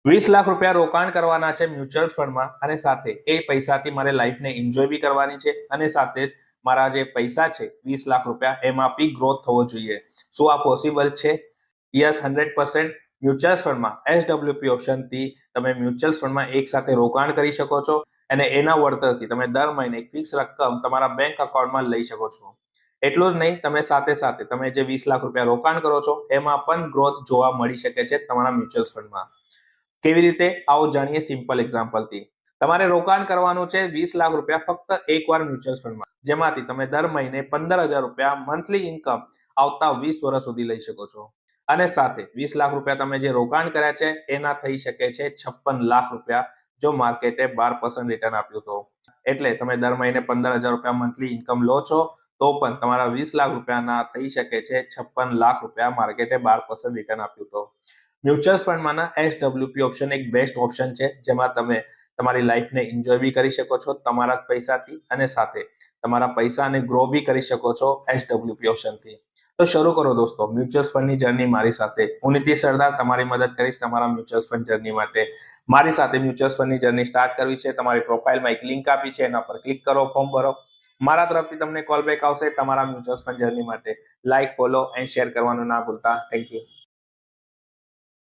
₹20 લાખ રોકાણ કરવાના છે મ્યુચ્યુઅલ ફંડમાં અને સાથે એ પૈસાથી મારે લાઈફને એન્જોય બી કરવાની છે અને સાથે જ મારા જે પૈસા છે ₹20 લાખ એમાં બી ગ્રોથ થવો જોઈએ. શું આ પોસિબલ છે? યસ, 100%. મ્યુચ્યુઅલ ફંડમાં SWP ઓપ્શનથી તમે મ્યુચ્યુઅલ ફંડમાં એક સાથે રોકાણ કરી શકો છો અને એના વળતરથી તમે દર મહિને ફિક્સ રકમ તમારા બેંક અકાઉન્ટમાં લઈ શકો છો. એટલું જ નહીં, તમે સાથે સાથે તમે જે ₹20 લાખ રોકાણ કરો છો એમાં પણ ગ્રોથ જોવા મળી શકે છે તમારા મ્યુચ્યુઅલ ફંડમાં. કેવી રીતે? આવો જાણીએ સિમ્પલ એક્ઝામ્પલથી. તમારે રોકાણ કરવાનું છે ₹20 લાખ ફક્ત એકવાર મ્યુચ્યુઅલ ફંડમાં, જેમાંથી તમે દર મહિને ₹15,000 મંથલી ઇન્કમ આવતા 20 વર્ષ સુધી લઈ શકો છો. અને સાથે ₹20 લાખ તમે જે રોકાણ કર્યા છે એના થઈ શકે છે ₹56 લાખ જો માર્કેટે 12% રિટર્ન આપ્યું તો. એટલે તમે દર મહિને ₹15,000 મંથલી ઇન્કમ લો છો તો પણ તમારા ₹20 લાખ થઈ શકે છે ₹56 લાખ માર્કેટે 12% રિટર્ન આપ્યું તો. મ્યુચ્યુઅલ ફંડમાંના SWP ઓપ્શન એક બેસ્ટ ઓપ્શન છે, જેમાં તમે તમારી લાઈફને એન્જોય બી કરી શકો છો તમારા પૈસાથી અને સાથે તમારા પૈસાને ગ્રો બી કરી શકો છો SWP ઓપ્શનથી. તો શરૂ કરો દોસ્તો મ્યુચ્યુઅલ ફંડની જર્ની મારી સાથે. હું નીતિશ સરદાર તમારી મદદ કરીશ તમારા મ્યુચ્યુઅલ ફંડ જર્ની માટે. મારી સાથે મ્યુચ્યુઅલ ફંડની જર્ની સ્ટાર્ટ કરવી છે, તમારી પ્રોફાઇલમાં એક લિંક આપી છે, એના પર ક્લિક કરો, ફોર્મ ભરો. મારા તરફથી તમને કોલ બેક આવશે તમારા મ્યુચ્યુઅલ ફંડ જર્ની માટે. લાઈક, ફોલો એન્ડ શેર કરવાનું ના ભૂલતા. Thank you.